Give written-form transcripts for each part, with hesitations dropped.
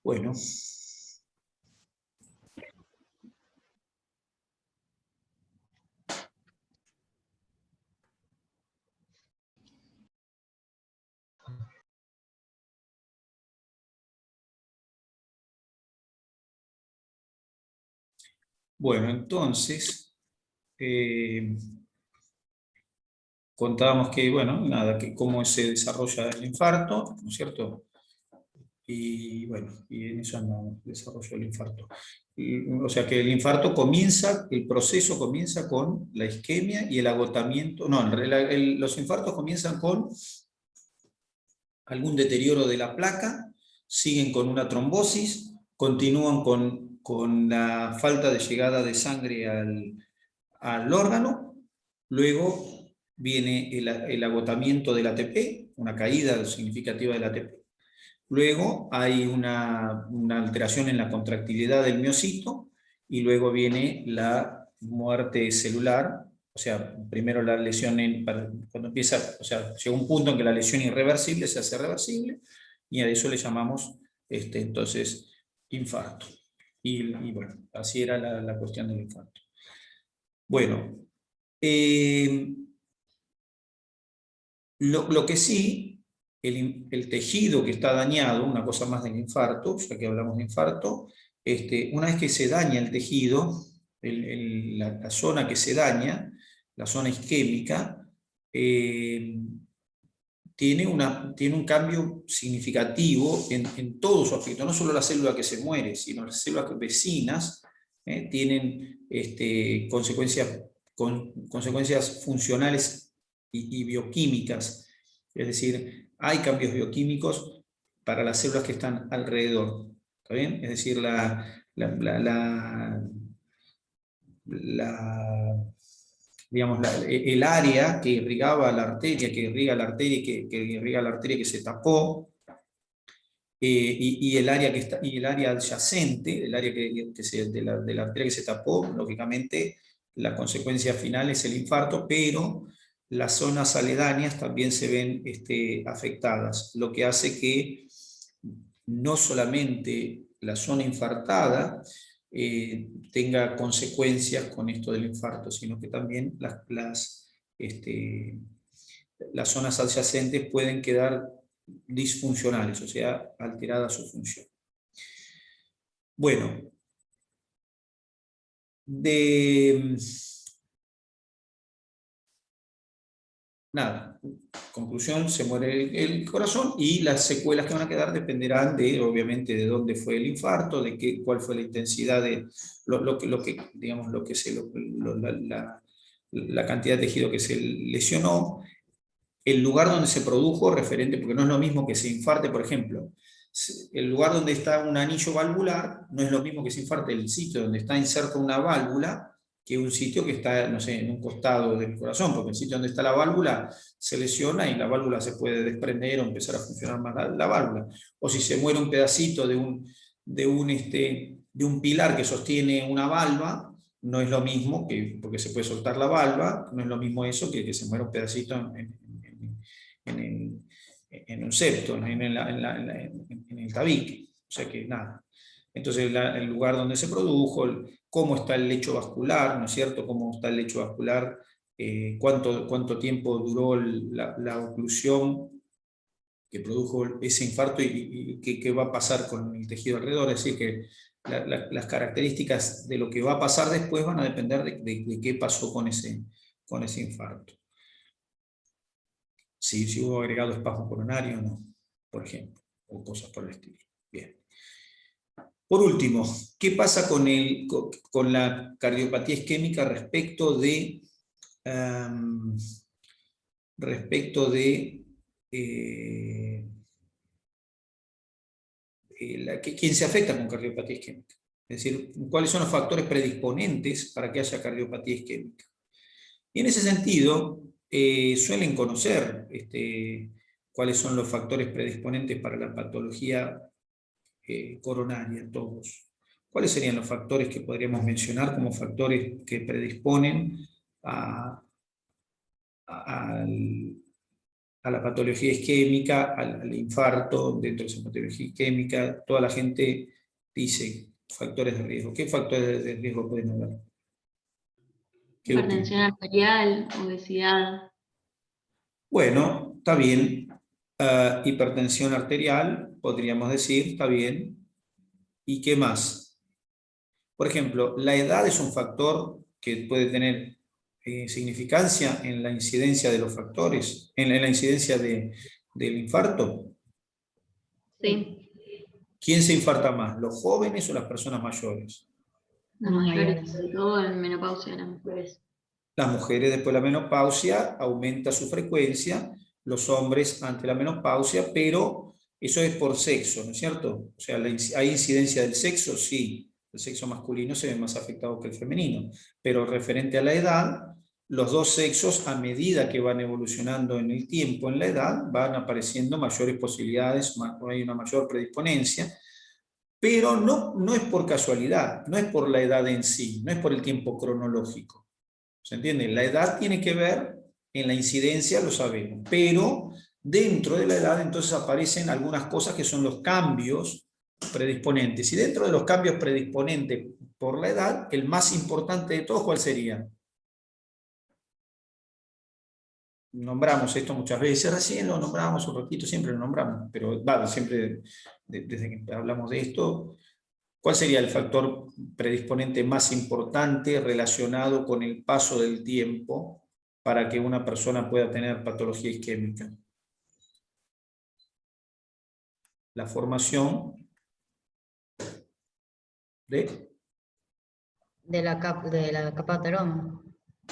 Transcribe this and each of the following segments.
Bueno. Bueno, entonces, contábamos que, bueno, nada, que cómo se desarrolla el infarto, ¿no es cierto? Y bueno, y en eso andamos, desarrollo del infarto. O sea que el infarto comienza, el proceso comienza con la isquemia y el agotamiento. No, los infartos comienzan con algún deterioro de la placa, siguen con una trombosis, continúan con la falta de llegada de sangre al órgano, luego viene el agotamiento del ATP, una caída significativa del ATP. Luego hay una alteración en la contractilidad del miocito y luego viene la muerte celular, o sea, primero la lesión, cuando empieza, o sea, llega un punto en que la lesión irreversible se hace reversible y a eso le llamamos entonces infarto. Y bueno, así era la cuestión del infarto. Bueno, lo que sí, el tejido que está dañado, una cosa más del infarto, ya que hablamos de infarto, una vez que se daña el tejido, la zona que se daña, la zona isquémica, tiene un cambio significativo en todo su aspecto, no solo la célula que se muere, sino las células vecinas tienen consecuencias funcionales y bioquímicas, es decir, hay cambios bioquímicos para las células que están alrededor, ¿está bien? Es decir, digamos, el área que irrigaba la arteria, que irriga la arteria, que irriga la arteria que se tapó, y el área y el área adyacente, el área de la arteria que se tapó, lógicamente la consecuencia final es el infarto, pero las zonas aledañas también se ven afectadas, lo que hace que no solamente la zona infartada tenga consecuencias con esto del infarto, sino que también las zonas adyacentes pueden quedar disfuncionales, o sea, alterada su función. Bueno, nada, conclusión, se muere el corazón y las secuelas que van a quedar dependerán obviamente, de dónde fue el infarto, cuál fue la intensidad de digamos, la cantidad de tejido que se lesionó, el lugar donde se produjo referente, porque no es lo mismo que se infarte, por ejemplo, el lugar donde está un anillo valvular no es lo mismo que se infarte el sitio donde está inserta una válvula que un sitio que está, no sé, en un costado del corazón, porque el sitio donde está la válvula se lesiona y la válvula se puede desprender o empezar a funcionar más la válvula. O si se muere un pedacito de un pilar que sostiene una valva, no es lo mismo, porque se puede soltar la valva, no es lo mismo eso que se muera un pedacito en un septo, en el tabique. O sea que nada. Entonces el lugar donde se produjo, cómo está el lecho vascular, ¿no es cierto? Cómo está el lecho vascular, cuánto tiempo duró la oclusión que produjo ese infarto y qué va a pasar con el tejido alrededor. Es decir, que las características de lo que va a pasar después van a depender de qué pasó con ese infarto. Si hubo agregado espasmo coronario o no, por ejemplo, o cosas por el estilo. Bien. Por último, ¿qué pasa con la cardiopatía isquémica respecto de quién se afecta con cardiopatía isquémica? Es decir, ¿cuáles son los factores predisponentes para que haya cardiopatía isquémica? Y en ese sentido, suelen conocer cuáles son los factores predisponentes para la patología coronaria, todos. ¿Cuáles serían los factores que podríamos mencionar como factores que predisponen a la patología isquémica, al infarto, dentro de esa patología isquémica, toda la gente dice factores de riesgo. ¿Qué factores de riesgo pueden haber? ¿Qué Hipertensión opinan? arterial, obesidad. Bueno, está bien. Hipertensión arterial, podríamos decir, está bien. ¿Y qué más? Por ejemplo, la edad es un factor que puede tener significancia en la incidencia de los factores, en la incidencia del infarto. Sí, ¿Quién se infarta más, los jóvenes o las personas mayores? las mayores, sobre todo en menopausia, las mujeres. Las mujeres después de la menopausia aumenta su frecuencia, los hombres ante la menopausia, pero eso es por sexo, ¿no es cierto? O sea, ¿hay incidencia del sexo? Sí, el sexo masculino se ve más afectado que el femenino, pero referente a la edad, los dos sexos a medida que van evolucionando en el tiempo, en la edad, van apareciendo mayores posibilidades, hay una mayor predisponencia, pero no es por casualidad, no es por la edad en sí, no es por el tiempo cronológico. ¿Se entiende? La edad tiene que ver, en la incidencia lo sabemos, pero dentro de la edad entonces aparecen algunas cosas que son los cambios predisponentes. Y dentro de los cambios predisponentes por la edad, el más importante de todos, ¿cuál sería? Nombramos esto muchas veces, recién lo nombramos un ratito, siempre lo nombramos, pero vale, siempre desde que hablamos de esto, ¿cuál sería el factor predisponente más importante relacionado con el paso del tiempo para que una persona pueda tener patología isquémica? La formación de, De la capa ateroma.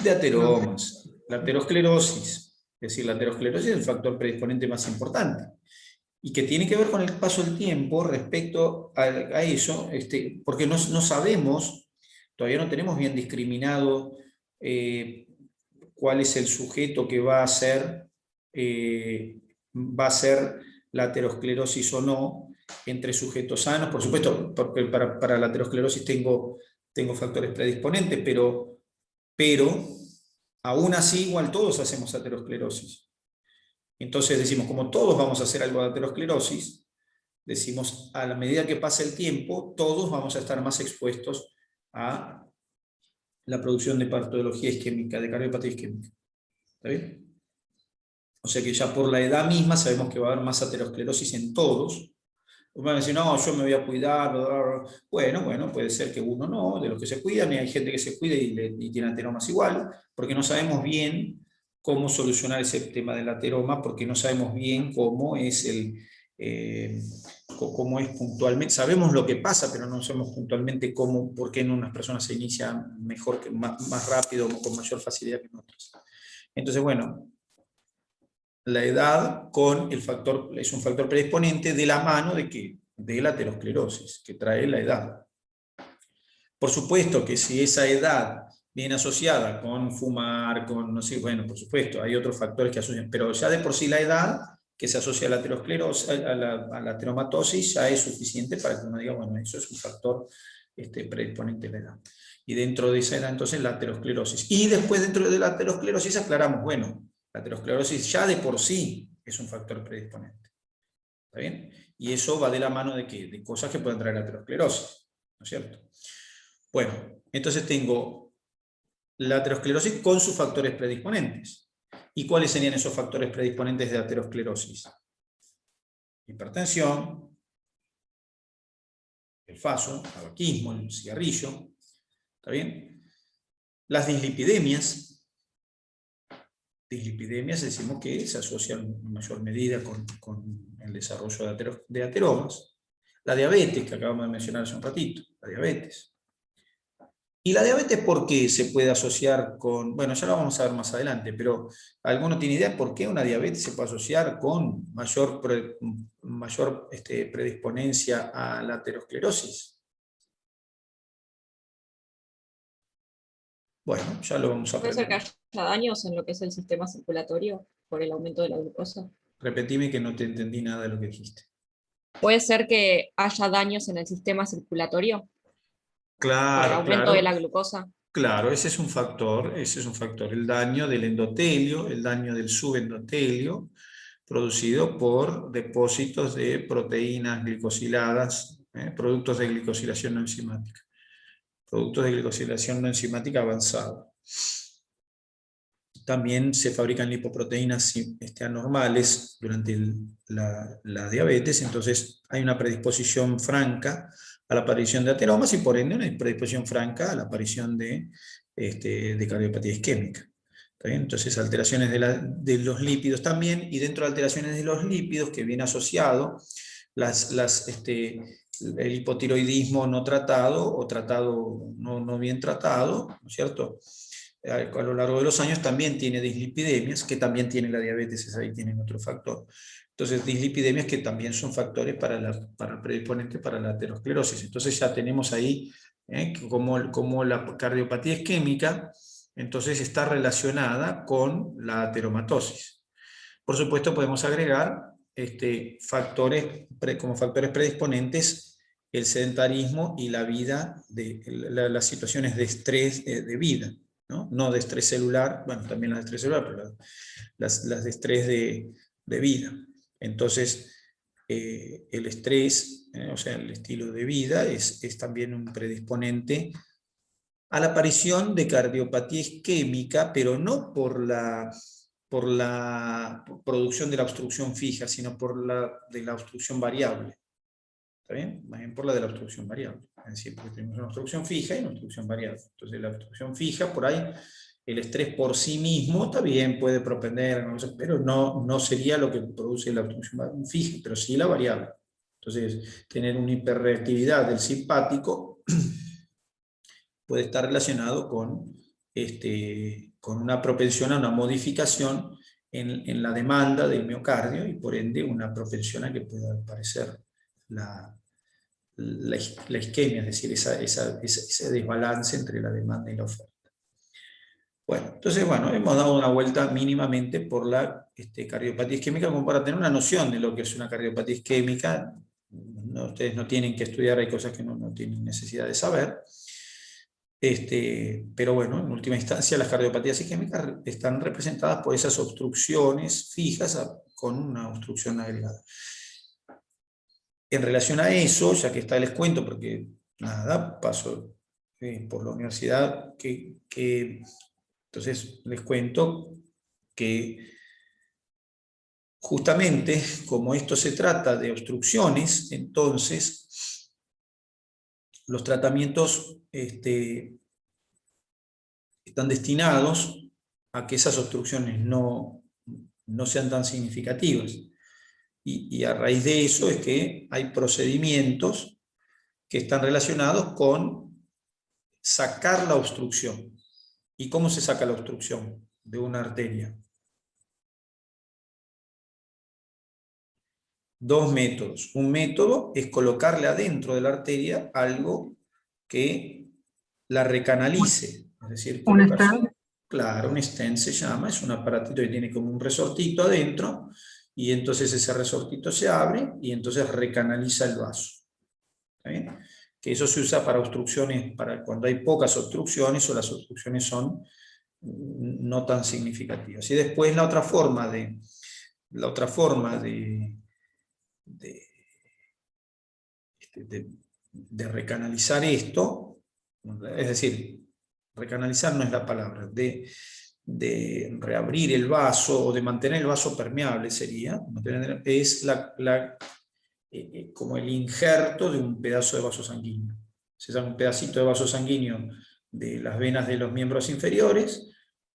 de No. ateromas, la aterosclerosis. Es decir, la aterosclerosis es el factor predisponente más importante y que tiene que ver con el paso del tiempo respecto a eso, porque no sabemos, todavía no tenemos bien discriminado cuál es el sujeto que va a ser la aterosclerosis o no entre sujetos sanos. Por supuesto, porque para la aterosclerosis tengo factores predisponentes, pero aún así igual todos hacemos aterosclerosis. Entonces decimos, como todos vamos a hacer algo de aterosclerosis, decimos, a la medida que pasa el tiempo, todos vamos a estar más expuestos a la producción de patología isquémica, de cardiopatía isquémica. ¿Está bien? O sea que ya por la edad misma sabemos que va a haber más aterosclerosis en todos. Van a decir, no, yo me voy a cuidar. Bla, bla, bla. Bueno, puede ser que uno no, de los que se cuidan, y hay gente que se cuida y tiene ateromas igual, porque no sabemos bien cómo solucionar ese tema del ateroma, porque no sabemos bien cómo es cómo es puntualmente. Sabemos lo que pasa, pero no sabemos puntualmente cómo, por qué en unas personas se inicia mejor, más rápido, con mayor facilidad que en otras. Entonces, bueno, la edad con el factor, es un factor predisponente de la mano de ¿qué? De la aterosclerosis, que trae la edad. Por supuesto que si esa edad viene asociada con fumar, con, no sé, bueno, por supuesto, hay otros factores que asocian, pero ya de por sí la edad que se asocia a la aterosclerosis, a la ateromatosis, ya es suficiente para que uno diga, bueno, eso es un factor predisponente de la edad. Y dentro de esa edad, entonces, la aterosclerosis. Y después, dentro de la aterosclerosis, aclaramos, bueno, la aterosclerosis ya de por sí es un factor predisponente. ¿Está bien? Y eso va de la mano de ¿qué? De cosas que pueden traer aterosclerosis, ¿no es cierto? Bueno, entonces tengo la aterosclerosis con sus factores predisponentes. ¿Y cuáles serían esos factores predisponentes de aterosclerosis? Hipertensión, el faso, el tabaquismo, el cigarrillo, ¿está bien? Las dislipidemias. Dislipidemias decimos que se asocian en mayor medida con el desarrollo de ateromas. La diabetes, que acabamos de mencionar hace un ratito, la diabetes. ¿Y la diabetes por qué se puede asociar con, bueno, ya lo vamos a ver más adelante, pero ¿alguno tiene idea por qué una diabetes se puede asociar con mayor predisponencia a la aterosclerosis? Bueno, ya lo vamos a Puede ser que aprender. haya daños en lo que es el sistema circulatorio por el aumento de la glucosa. Repetime que no te entendí nada de lo que dijiste. Puede ser que haya daños en el sistema circulatorio por el Claro, aumento de claro. la glucosa. Claro, ese es un factor, el daño del endotelio, el daño del subendotelio, producido por depósitos de proteínas glicosiladas, productos de glicosilación no enzimática. Productos de glicosilación no enzimática avanzada. También se fabrican lipoproteínas anormales durante la diabetes, entonces hay una predisposición franca a la aparición de ateromas y por ende una predisposición franca a la aparición de cardiopatía isquémica. ¿Está bien? Entonces alteraciones de los lípidos también, y dentro de alteraciones de los lípidos que viene asociado el hipotiroidismo no tratado o tratado no bien tratado, ¿no es cierto? A lo largo de los años también tiene dislipidemias, que también tiene la diabetes, ahí tienen otro factor. Entonces, dislipidemias que también son factores para el predisponente para la aterosclerosis. Entonces ya tenemos ahí como la cardiopatía isquémica, entonces está relacionada con la ateromatosis. Por supuesto, podemos agregar como factores predisponentes el sedentarismo y la vida, las situaciones de estrés de vida. No de estrés celular, bueno, también las de estrés celular, pero las de estrés de vida. Entonces, el estrés, o sea, el estilo de vida es también un predisponente a la aparición de cardiopatía isquémica, pero no por la producción de la obstrucción fija, sino de la obstrucción variable. ¿Está bien? Más bien por la de la obstrucción variable. Es decir, porque tenemos una obstrucción fija y una obstrucción variable. Entonces la obstrucción fija, por ahí, el estrés por sí mismo está bien, puede propender, pero no sería lo que produce la obstrucción fija, pero sí la variable. Entonces, tener una hiperreactividad del simpático puede estar relacionado con una propensión a una modificación en la demanda del miocardio y por ende una propensión a que pueda aparecer la isquemia, es decir, ese desbalance entre la demanda y la oferta. Bueno, entonces, hemos dado una vuelta mínimamente por la cardiopatía isquémica como para tener una noción de lo que es una cardiopatía isquémica. Ustedes no tienen que estudiar, hay cosas que no tienen necesidad de saber. Pero bueno, en última instancia las cardiopatías isquémicas están representadas por esas obstrucciones fijas con una obstrucción agregada. En relación a eso, ya que les cuento, porque nada, paso por la universidad, entonces les cuento que justamente como esto se trata de obstrucciones, entonces los tratamientos están destinados a que esas obstrucciones no sean tan significativas. Y a raíz de eso es que hay procedimientos que están relacionados con sacar la obstrucción. ¿Y cómo se saca la obstrucción de una arteria? Dos métodos. Un método es colocarle adentro de la arteria algo que la recanalice. Es decir, ¿Un stent? Claro, un stent se llama, es un aparatito que tiene como un resortito adentro, y entonces ese resortito se abre y entonces recanaliza el vaso. ¿Está bien? Que eso se usa para obstrucciones, para cuando hay pocas obstrucciones o las obstrucciones son no tan significativas. Y después la otra forma de recanalizar esto, es decir, recanalizar no es la palabra, de reabrir el vaso o de mantener el vaso permeable sería, es como el injerto de un pedazo de vaso sanguíneo. Se llama un pedacito de vaso sanguíneo de las venas de los miembros inferiores,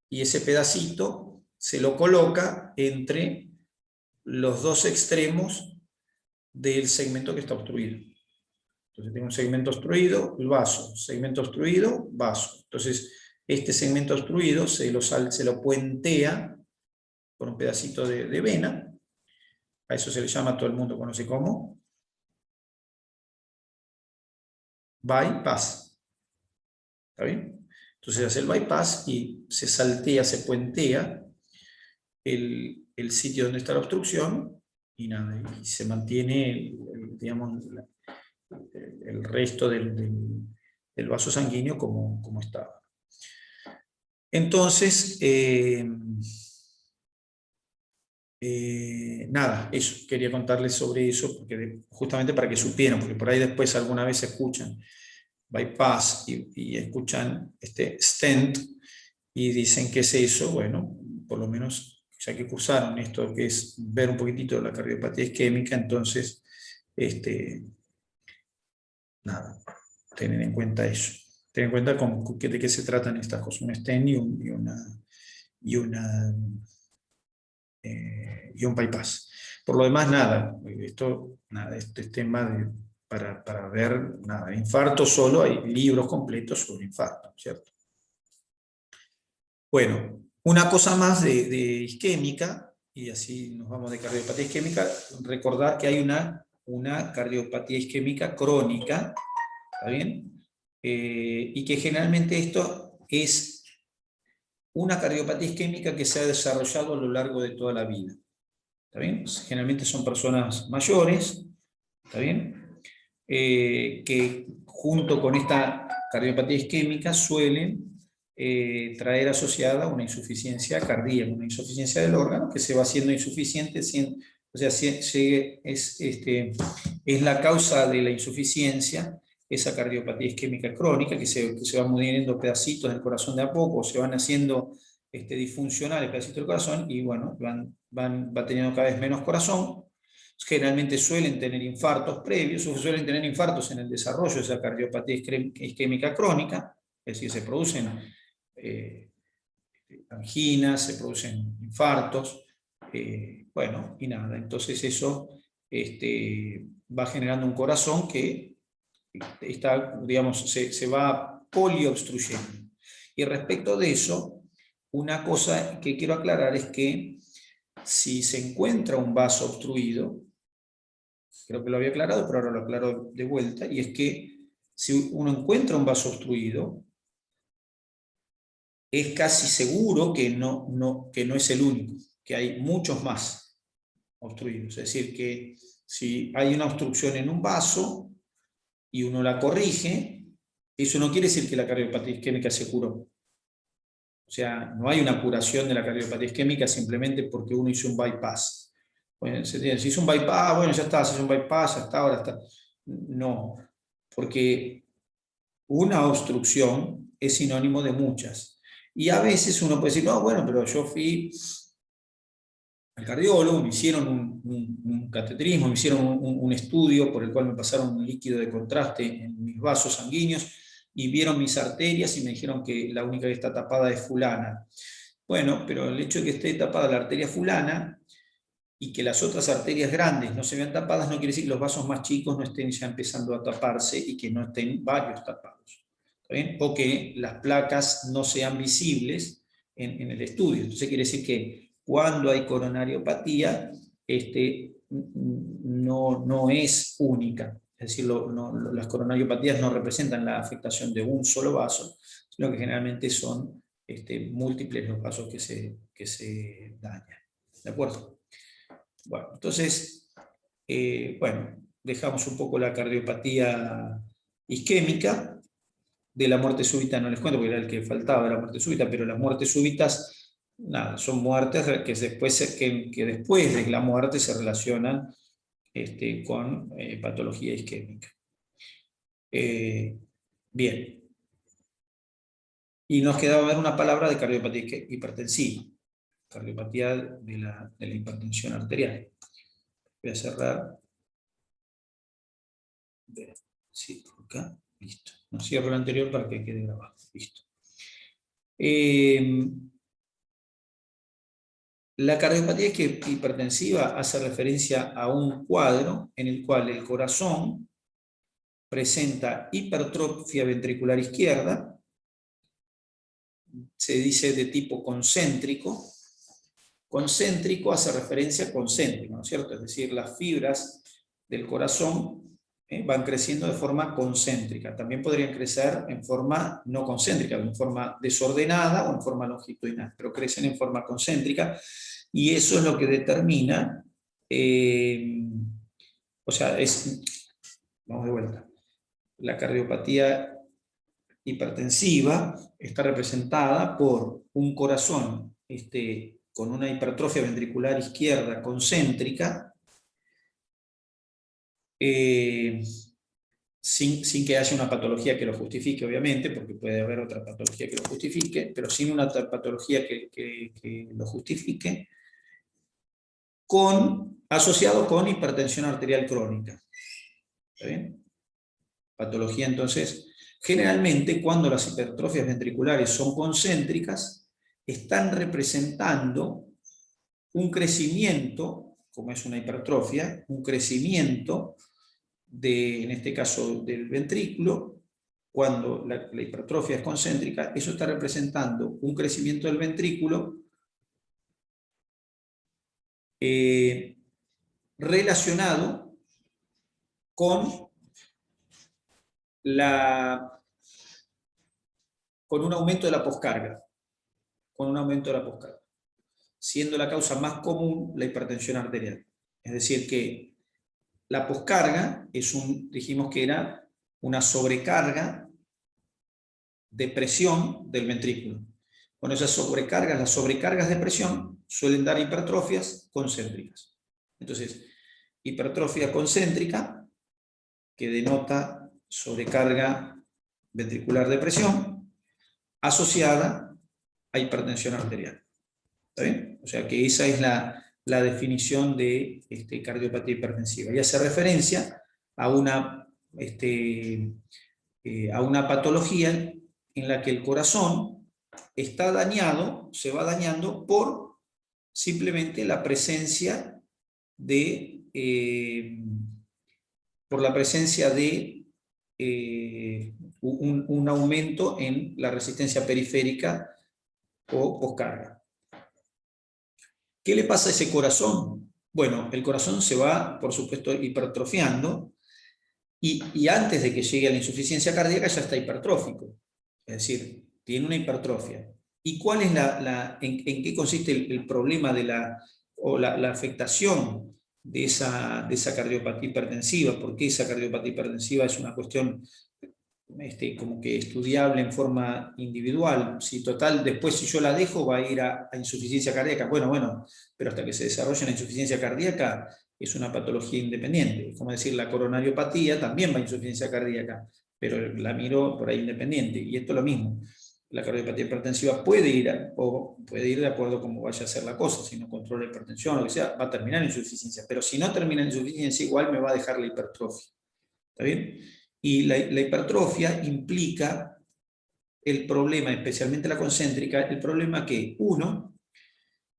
y ese pedacito se lo coloca entre los dos extremos del segmento que está obstruido. Entonces tengo un segmento obstruido, el vaso, segmento obstruido, vaso. Entonces este segmento obstruido se lo puentea por un pedacito de vena. A eso se le llama, todo el mundo conoce como bypass. ¿Está bien? Entonces hace el bypass y se saltea, se puentea el sitio donde está la obstrucción y nada, y se mantiene digamos, el resto del vaso sanguíneo como estaba. Entonces, nada, eso, quería contarles sobre eso, porque justamente para que supieran, porque por ahí después alguna vez escuchan bypass y escuchan stent y dicen ¿qué es eso? Bueno, por lo menos ya que cursaron esto, que es ver un poquitito de la cardiopatía isquémica, entonces, nada, tener en cuenta eso. Tener en cuenta de qué se tratan estas cosas, un stent y un bypass. Por lo demás, nada, nada, este tema para ver, nada, infarto solo, hay libros completos sobre infarto, ¿cierto? Bueno, una cosa más de isquémica, y así nos vamos de cardiopatía isquémica, recordar que hay una cardiopatía isquémica crónica, ¿está bien? Y que generalmente esto es una cardiopatía isquémica que se ha desarrollado a lo largo de toda la vida. ¿Está bien? Generalmente son personas mayores, ¿está bien? Que junto con esta cardiopatía isquémica suelen traer asociada una insuficiencia cardíaca, una insuficiencia del órgano que se va haciendo insuficiente, o sea, es la causa de la insuficiencia, esa cardiopatía isquémica crónica, que se van muriendo pedacitos del corazón de a poco, se van haciendo disfuncionales pedacitos del corazón, y bueno, va teniendo cada vez menos corazón. Generalmente suelen tener infartos previos, o suelen tener infartos en el desarrollo de esa cardiopatía isquémica crónica, es decir, se producen anginas, se producen infartos, bueno, y nada, entonces eso va generando un corazón que está, digamos, se va poliobstruyendo. Y respecto de eso, una cosa que quiero aclarar es que si se encuentra un vaso obstruido, creo que lo había aclarado, pero ahora lo aclaro de vuelta, y es que si uno encuentra un vaso obstruido, es casi seguro que no es el único, que hay muchos más obstruidos. Es decir, que si hay una obstrucción en un vaso y uno la corrige, eso no quiere decir que la cardiopatía isquémica se curó. O sea, no hay una curación de la cardiopatía isquémica simplemente porque uno hizo un bypass. Bueno, si hizo un bypass, bueno, ya está, se hizo un bypass, ya está, ahora está. No, porque una obstrucción es sinónimo de muchas. Y a veces uno puede decir, no, bueno, pero yo fui al cardiólogo, me hicieron un cateterismo, me hicieron un estudio por el cual me pasaron un líquido de contraste en mis vasos sanguíneos y vieron mis arterias y me dijeron que la única que está tapada es fulana. Bueno, pero el hecho de que esté tapada la arteria fulana y que las otras arterias grandes no se vean tapadas no quiere decir que los vasos más chicos no estén ya empezando a taparse y que no estén varios tapados. ¿Está bien? O que las placas no sean visibles en el estudio. Entonces quiere decir que cuando hay coronariopatía, no es única. Es decir, las coronariopatías no representan la afectación de un solo vaso, sino que generalmente son múltiples los vasos que se dañan. ¿De acuerdo? Bueno, entonces, bueno, dejamos un poco la cardiopatía isquémica. De la muerte súbita no les cuento, porque era el que faltaba de la muerte súbita, pero las muertes súbitas, nada, son muertes que después de la muerte se relacionan con patología isquémica. Bien. Y nos quedaba ver una palabra de cardiopatía hipertensiva, cardiopatía de la hipertensión arterial. Voy a cerrar. Sí, acá, listo. No cierro el anterior para que quede grabado. Listo. La cardiopatía hipertensiva hace referencia a un cuadro en el cual el corazón presenta hipertrofia ventricular izquierda, se dice de tipo concéntrico. Concéntrico hace referencia a concéntrico, ¿no es cierto? Es decir, las fibras del corazón van creciendo de forma concéntrica. También podrían crecer en forma no concéntrica, en forma desordenada o en forma longitudinal, pero crecen en forma concéntrica, y eso es lo que determina, o sea, vamos de vuelta, la cardiopatía hipertensiva está representada por un corazón con una hipertrofia ventricular izquierda concéntrica, sin que haya una patología que lo justifique, obviamente, porque puede haber otra patología que lo justifique, pero sin una patología que lo justifique, asociado con hipertensión arterial crónica. ¿Está bien? Patología, entonces, generalmente cuando las hipertrofias ventriculares son concéntricas, están representando un crecimiento, como es una hipertrofia, un crecimiento en este caso del ventrículo. Cuando la hipertrofia es concéntrica, eso está representando un crecimiento del ventrículo relacionado con un aumento de la poscarga, siendo la causa más común la hipertensión arterial. Es decir, que la poscarga dijimos que era una sobrecarga de presión del ventrículo. Bueno, las sobrecargas de presión suelen dar hipertrofias concéntricas. Entonces, hipertrofia concéntrica, que denota sobrecarga ventricular de presión, asociada a hipertensión arterial. ¿Está bien? O sea que esa es la definición de cardiopatía hipertensiva. Y hace referencia a una patología en la que el corazón está dañado, se va dañando por simplemente la presencia de un aumento en la resistencia periférica o poscarga. ¿Qué le pasa a ese corazón? Bueno, el corazón se va, por supuesto, hipertrofiando, y antes de que llegue a la insuficiencia cardíaca ya está hipertrófico. Es decir, tiene una hipertrofia. ¿Y cuál es en qué consiste el problema la afectación de esa cardiopatía hipertensiva? ¿Por qué esa cardiopatía hipertensiva es una cuestión como que estudiable en forma individual? Si total, después si yo la dejo va a ir a insuficiencia cardíaca. Bueno, pero hasta que se desarrolle la insuficiencia cardíaca es una patología independiente. Es como decir, la coronariopatía también va a insuficiencia cardíaca, pero la miro por ahí independiente. Y esto es lo mismo. La cardiopatía hipertensiva puede ir de acuerdo a cómo vaya a ser la cosa. Si no controla la hipertensión o lo que sea, va a terminar en insuficiencia. Pero si no termina en insuficiencia, igual me va a dejar la hipertrofia. ¿Está bien? Y la hipertrofia implica el problema, especialmente la concéntrica, el problema que, uno,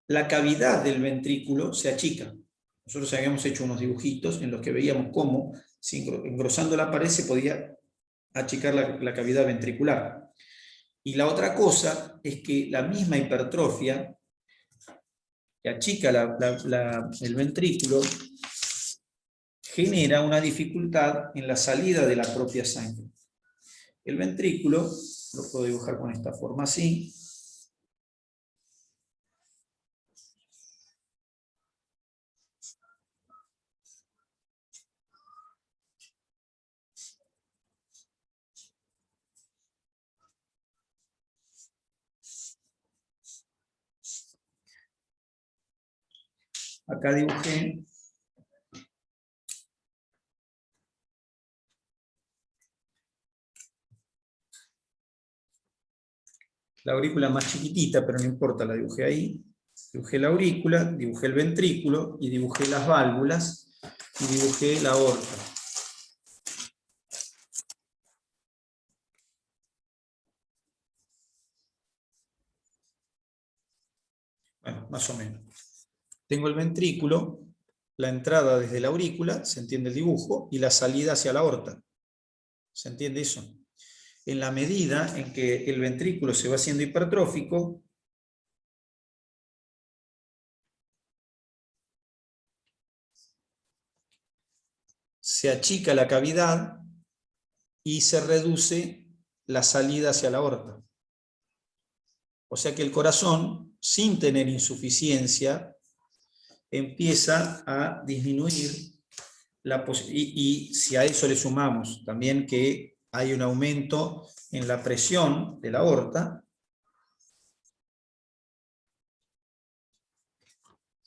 la cavidad del ventrículo se achica. Nosotros habíamos hecho unos dibujitos en los que veíamos cómo, engrosando la pared, se podía achicar la cavidad ventricular. Y la otra cosa es que la misma hipertrofia que achica el ventrículo genera una dificultad en la salida de la propia sangre. El ventrículo, lo puedo dibujar con esta forma así. Acá dibujé la aurícula más chiquitita, pero no importa, la dibujé ahí. Dibujé la aurícula, dibujé el ventrículo, y dibujé las válvulas, y dibujé la aorta. Bueno, más o menos. Tengo el ventrículo, la entrada desde la aurícula, se entiende el dibujo, y la salida hacia la aorta. ¿Se entiende eso? En la medida en que el ventrículo se va haciendo hipertrófico, se achica la cavidad y se reduce la salida hacia la aorta. O sea que el corazón, sin tener insuficiencia, empieza a disminuir y si a eso le sumamos también que hay un aumento en la presión de la aorta,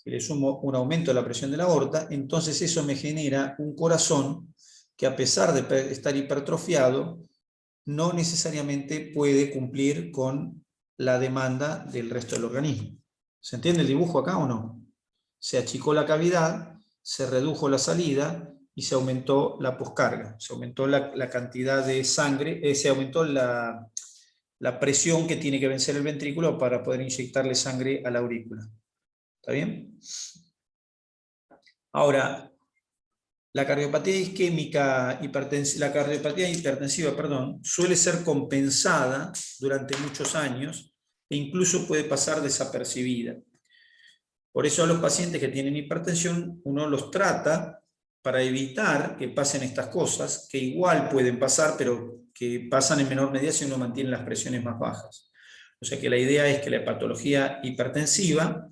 y le sumo un aumento de la presión de la aorta, entonces eso me genera un corazón que, a pesar de estar hipertrofiado, no necesariamente puede cumplir con la demanda del resto del organismo. ¿Se entiende el dibujo acá o no? Se achicó la cavidad, se redujo la salida y se aumentó la poscarga, se aumentó la cantidad de sangre, se aumentó la presión que tiene que vencer el ventrículo para poder inyectarle sangre a la aurícula. ¿Está bien? Ahora, la cardiopatía isquémica, la cardiopatía hipertensiva, suele ser compensada durante muchos años e incluso puede pasar desapercibida. Por eso a los pacientes que tienen hipertensión uno los trata para evitar que pasen estas cosas, que igual pueden pasar, pero que pasan en menor medida si uno mantiene las presiones más bajas. O sea que la idea es que la patología hipertensiva,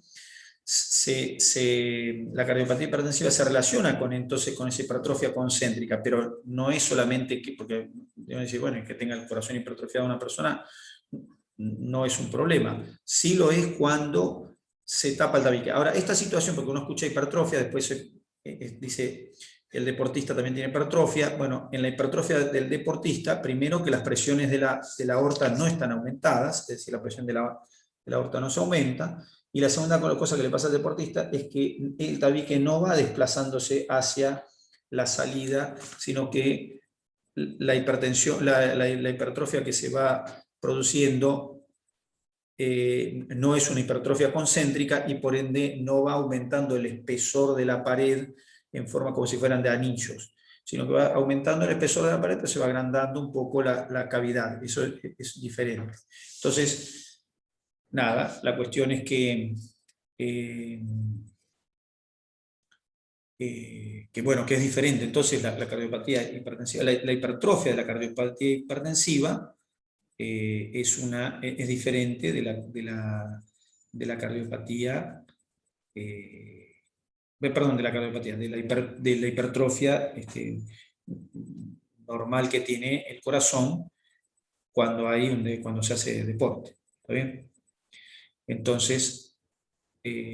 la cardiopatía hipertensiva se relaciona entonces con esa hipertrofia concéntrica, pero no es solamente porque deben decir, bueno, que tenga el corazón hipertrofiado una persona no es un problema. Sí lo es cuando se tapa el tabique. Ahora, esta situación, porque uno escucha hipertrofia, después dice el deportista también tiene hipertrofia. Bueno, en la hipertrofia del deportista, primero que las presiones de la aorta no están aumentadas, es decir, la presión de la aorta no se aumenta, y la segunda cosa que le pasa al deportista es que el tabique no va desplazándose hacia la salida, sino que la hipertensión, la hipertrofia que se va produciendo no es una hipertrofia concéntrica y por ende no va aumentando el espesor de la pared en forma como si fueran de anillos, sino que va aumentando el espesor de la pared, pero se va agrandando un poco la cavidad. Eso es diferente. Entonces, nada, la cuestión es que bueno, que es diferente. Entonces la cardiopatía hipertensiva, la hipertrofia de la cardiopatía hipertensiva es diferente de la cardiopatía, de la hipertrofia normal que tiene el corazón cuando se hace deporte. ¿Está bien? Entonces,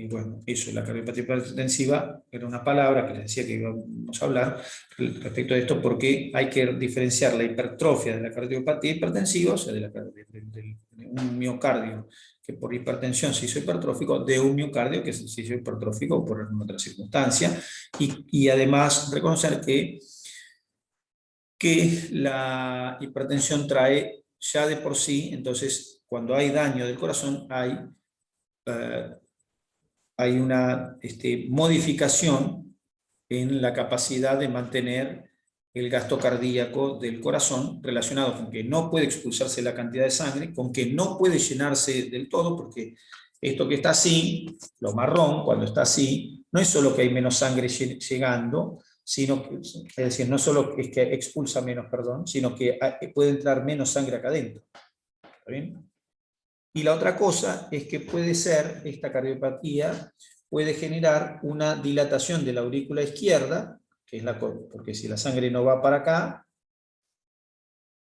bueno, eso, la cardiopatía hipertensiva era una palabra que les decía que íbamos a hablar respecto a esto, porque hay que diferenciar la hipertrofia de la cardiopatía hipertensiva, o sea, de un miocardio que por hipertensión se hizo hipertrófico, de un miocardio que se hizo hipertrófico por alguna otra circunstancia, y además reconocer que la hipertensión trae ya de por sí, entonces cuando hay daño del corazón hay una modificación en la capacidad de mantener el gasto cardíaco del corazón, relacionado con que no puede expulsarse la cantidad de sangre, con que no puede llenarse del todo, porque esto que está así, lo marrón, cuando está así, no es solo que hay menos sangre llegando, sino que, es decir, no solo es que expulsa menos, sino que puede entrar menos sangre acá adentro. ¿Está bien? Y la otra cosa es que puede ser, esta cardiopatía puede generar una dilatación de la aurícula izquierda, que es porque si la sangre no va para acá,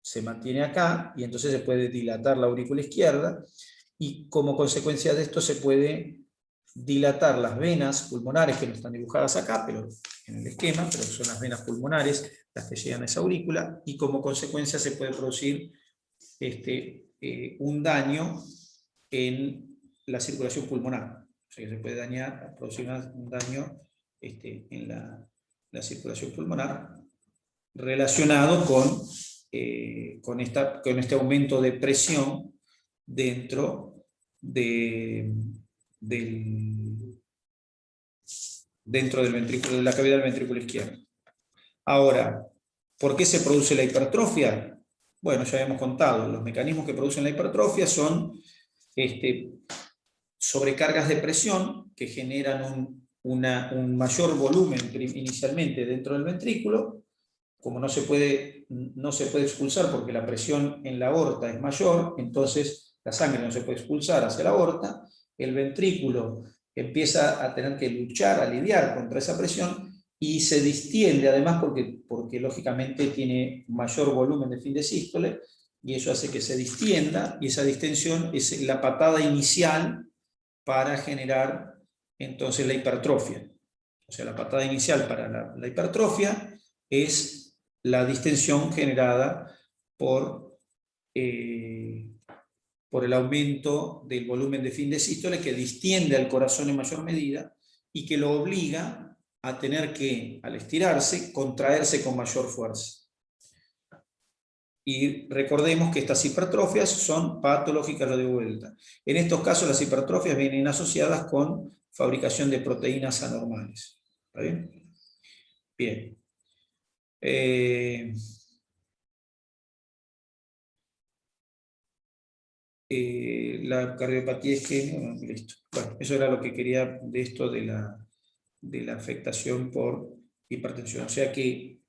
se mantiene acá, y entonces se puede dilatar la aurícula izquierda, y como consecuencia de esto se puede dilatar las venas pulmonares, que no están dibujadas acá, pero en el esquema, pero son las venas pulmonares las que llegan a esa aurícula, y como consecuencia se puede producir un daño en la circulación pulmonar. O sea que se puede producir un daño en la circulación pulmonar relacionado con este aumento de presión dentro del ventrículo, de la cavidad del ventrículo izquierdo. Ahora, ¿por qué se produce la hipertrofia? Bueno, ya habíamos contado, los mecanismos que producen la hipertrofia son sobrecargas de presión que generan un mayor volumen inicialmente dentro del ventrículo. Como no se puede expulsar porque la presión en la aorta es mayor, entonces la sangre no se puede expulsar hacia la aorta, el ventrículo empieza a tener que luchar, a lidiar contra esa presión, y se distiende además porque lógicamente tiene mayor volumen de fin de sístole, y eso hace que se distienda, y esa distensión es la patada inicial para generar entonces la hipertrofia. O sea, la patada inicial para la hipertrofia es la distensión generada por el aumento del volumen de fin de sístole, que distiende al corazón en mayor medida y que lo obliga a tener que, al estirarse, contraerse con mayor fuerza. Y recordemos que estas hipertrofias son patológicas, lo de vuelta. En estos casos las hipertrofias vienen asociadas con fabricación de proteínas anormales. ¿Está bien? Bien. La cardiopatía isquémica, bueno, listo. Bueno, eso era lo que quería de esto de la afectación por hipertensión. O sea que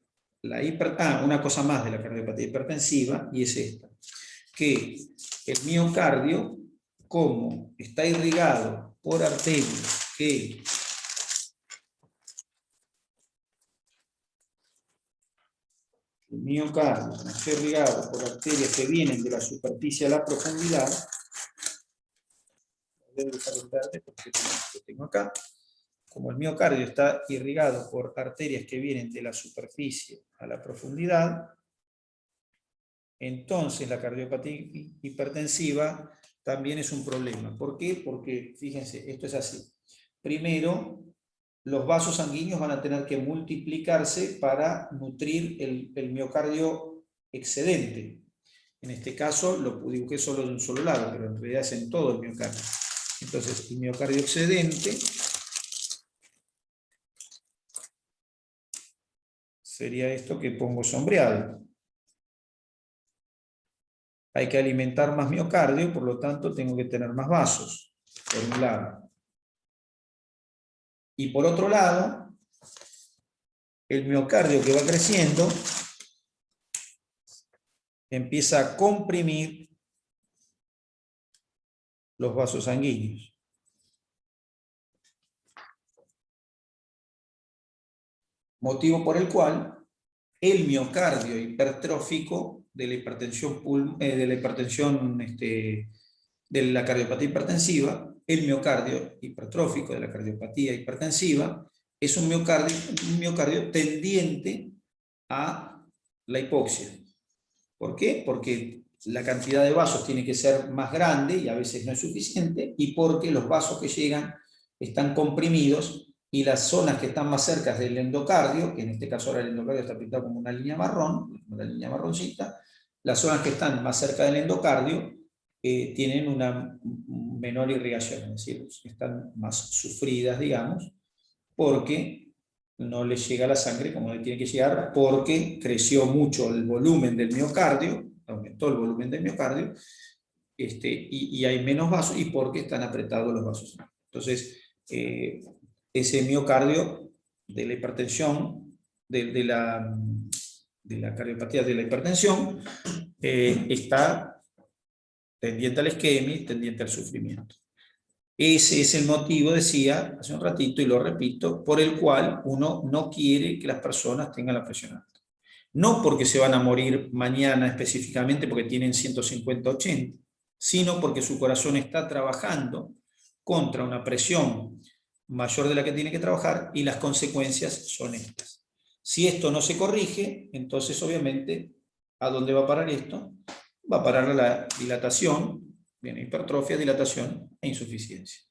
una cosa más de la cardiopatía hipertensiva, y es esta, que el miocardio, como está irrigado por arterias que el miocardio está irrigado por arterias que vienen de la superficie a la profundidad, lo tengo acá. Como el miocardio está irrigado por arterias que vienen de la superficie a la profundidad, entonces la cardiopatía hipertensiva también es un problema. ¿Por qué? Porque, fíjense, esto es así. Primero, los vasos sanguíneos van a tener que multiplicarse para nutrir el miocardio excedente. En este caso lo dibujé solo de un solo lado, pero en realidad es en todo el miocardio. Entonces, el miocardio excedente sería esto que pongo sombreado. Hay que alimentar más miocardio, por lo tanto tengo que tener más vasos, por un lado. Y por otro lado, el miocardio que va creciendo empieza a comprimir los vasos sanguíneos. Motivo por el cual el miocardio hipertrófico de la cardiopatía hipertensiva, el miocardio hipertrófico de la cardiopatía hipertensiva, es un miocardio tendiente a la hipoxia. ¿Por qué? Porque la cantidad de vasos tiene que ser más grande y a veces no es suficiente, y porque los vasos que llegan están comprimidos y las zonas que están más cerca del endocardio, que en este caso ahora el endocardio está pintado como una línea marrón, una línea marroncita, las zonas que están más cerca del endocardio tienen una menor irrigación, es decir, están más sufridas, digamos, porque no les llega la sangre como le tiene que llegar, porque creció mucho el volumen del miocardio, aumentó el volumen del miocardio, y hay menos vasos, y porque están apretados los vasos. Entonces, ese miocardio de la hipertensión, de la cardiopatía de la hipertensión, está tendiente a la isquemia y tendiente al sufrimiento. Ese es el motivo, decía hace un ratito, y lo repito, por el cual uno no quiere que las personas tengan la presión alta. No porque se van a morir mañana específicamente porque tienen 150-80, sino porque su corazón está trabajando contra una presión mayor de la que tiene que trabajar, y las consecuencias son estas. Si esto no se corrige, entonces obviamente, ¿a dónde va a parar esto? Va a parar a la dilatación, bien, hipertrofia, dilatación e insuficiencia.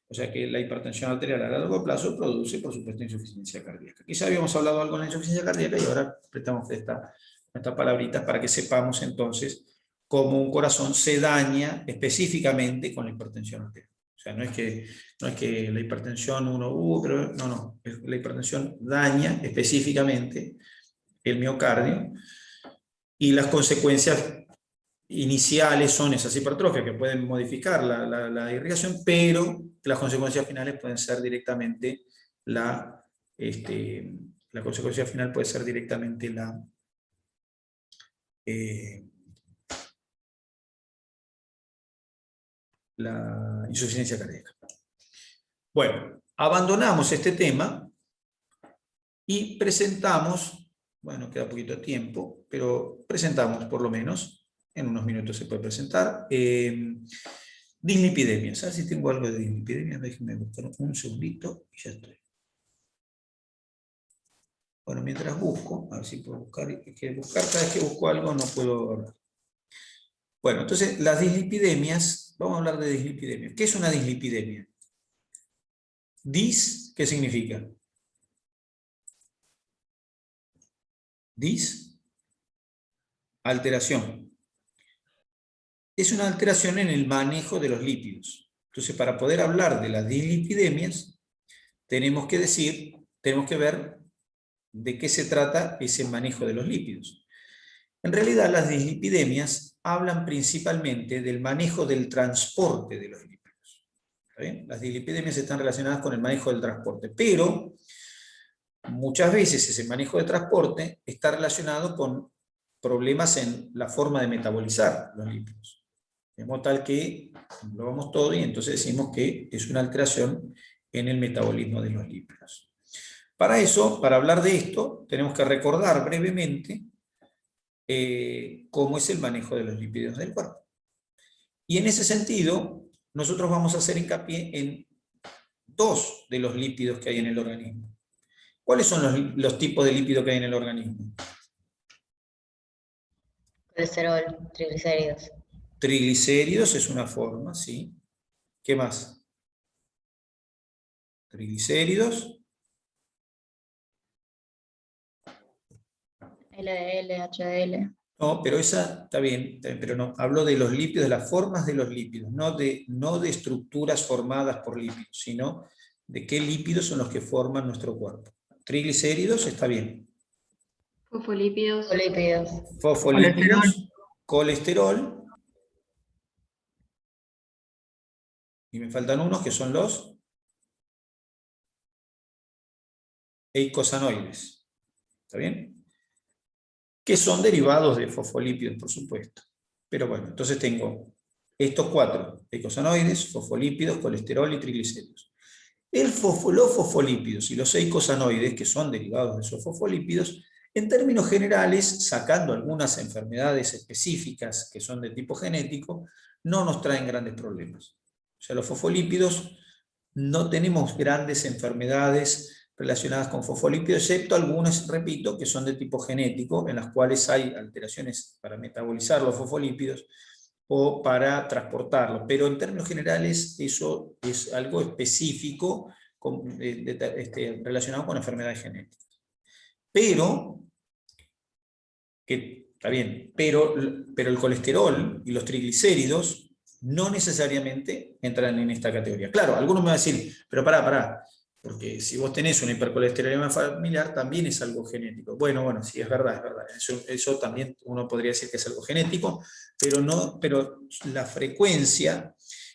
O sea que la hipertensión arterial a largo plazo produce, por supuesto, insuficiencia cardíaca. Quizá habíamos hablado algo de la insuficiencia cardíaca y ahora prestamos estas palabritas para que sepamos entonces cómo un corazón se daña específicamente con la hipertensión arterial. O sea, no es que la hipertensión pero no, la hipertensión daña específicamente el miocardio, y las consecuencias iniciales son esas hipertrofias que pueden modificar la irrigación, pero las consecuencias finales pueden ser directamente la consecuencia final puede ser directamente la insuficiencia cardíaca. Bueno, abandonamos este tema y presentamos, bueno, queda poquito tiempo, pero presentamos por lo menos, en unos minutos se puede presentar, Dislipidemias. A ver si tengo algo de dislipidemias. Déjenme buscar un segundito y ya estoy. Bueno, mientras busco, a ver si puedo buscar. Cada vez que busco algo no puedo hablar. Bueno, entonces las dislipidemias, vamos a hablar de dislipidemias. ¿Qué es una dislipidemia? Dis, ¿qué significa? Dis, alteración. Es una alteración en el manejo de los lípidos. Entonces, para poder hablar de las dislipidemias, tenemos que ver de qué se trata ese manejo de los lípidos. En realidad, las dislipidemias hablan principalmente del manejo del transporte de los lípidos. ¿Está bien? Las dislipidemias están relacionadas con el manejo del transporte, pero muchas veces ese manejo de transporte está relacionado con problemas en la forma de metabolizar los lípidos. De modo tal que englobamos todo y entonces decimos que es una alteración en el metabolismo de los lípidos. Para eso, para hablar de esto, tenemos que recordar brevemente cómo es el manejo de los lípidos del cuerpo. Y en ese sentido, nosotros vamos a hacer hincapié en dos de los lípidos que hay en el organismo. ¿Cuáles son los tipos de lípidos que hay en el organismo? Colesterol, triglicéridos. Triglicéridos es una forma, ¿sí? ¿Qué más? Triglicéridos. LDL, HDL. No, pero esa está bien, pero no. Hablo de los lípidos, de las formas de los lípidos, no de estructuras formadas por lípidos, sino de qué lípidos son los que forman nuestro cuerpo. Triglicéridos está bien. Fosfolípidos. Fosfolípidos. Fosfolípidos, colesterol. Y me faltan unos que son los eicosanoides. ¿Está bien? Que son derivados de fosfolípidos, por supuesto. Pero bueno, entonces tengo estos cuatro: eicosanoides, fosfolípidos, colesterol y triglicéridos. Los fosfolípidos y los eicosanoides, que son derivados de esos fosfolípidos, en términos generales, sacando algunas enfermedades específicas que son de tipo genético, no nos traen grandes problemas. O sea, los fosfolípidos no tenemos grandes enfermedades relacionadas con fosfolípidos, excepto algunas, repito, que son de tipo genético, en las cuales hay alteraciones para metabolizar los fosfolípidos o para transportarlos. Pero en términos generales, eso es algo específico relacionado con enfermedades genéticas. Pero, que está bien, pero el colesterol y los triglicéridos no necesariamente entran en esta categoría. Claro, algunos me van a decir, pero pará, porque si vos tenés una hipercolesterolemia familiar, también es algo genético. Bueno, sí, es verdad. Eso también uno podría decir que es algo genético, pero la frecuencia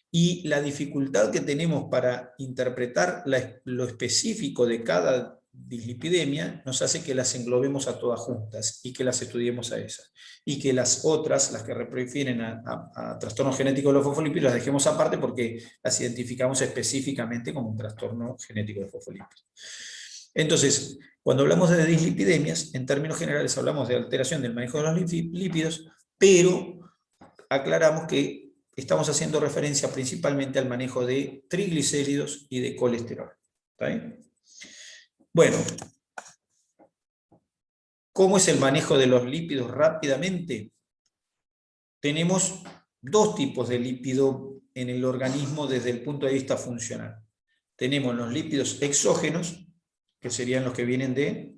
y la dificultad que tenemos para interpretar lo específico de cada dislipidemia nos hace que las englobemos a todas juntas y que las estudiemos a esas. Y que las otras, las que refieren a trastornos genéticos de los fosfolípidos, las dejemos aparte porque las identificamos específicamente como un trastorno genético de fosfolípidos. Entonces, cuando hablamos de dislipidemias, en términos generales hablamos de alteración del manejo de los lípidos, pero aclaramos que estamos haciendo referencia principalmente al manejo de triglicéridos y de colesterol. ¿Está bien? Bueno, ¿cómo es el manejo de los lípidos rápidamente? Tenemos dos tipos de lípido en el organismo desde el punto de vista funcional. Tenemos los lípidos exógenos, que serían los que vienen de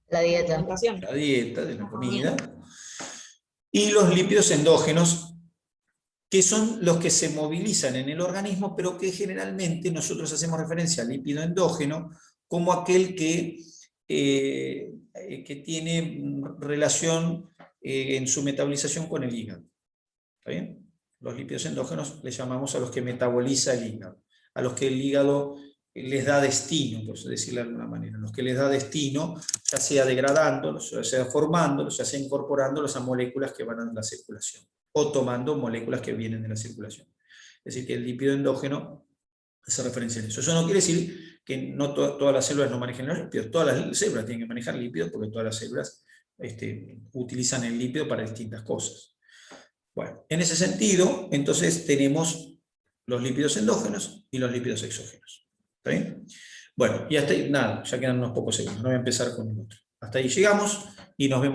la dieta, de la comida, y los lípidos endógenos, que son los que se movilizan en el organismo, pero que generalmente nosotros hacemos referencia al lípido endógeno como aquel que tiene relación en su metabolización con el hígado. ¿Está bien? Los lípidos endógenos les llamamos a los que metaboliza el hígado, a los que el hígado les da destino, por decirlo de alguna manera, los que les da destino, ya sea degradándolos, ya sea formándolos, ya sea incorporándolos a moléculas que van a la circulación, o tomando moléculas que vienen de la circulación. Es decir, que el lípido endógeno hace referencia a eso. Eso no quiere decir que no todas las células no manejen los lípidos, todas las células tienen que manejar lípidos porque todas las células utilizan el lípido para distintas cosas. Bueno, en ese sentido, entonces tenemos los lípidos endógenos y los lípidos exógenos. ¿Está bien? Bueno, y hasta ahí, nada, ya quedan unos pocos segundos, no voy a empezar con el otro. Hasta ahí llegamos y nos vemos.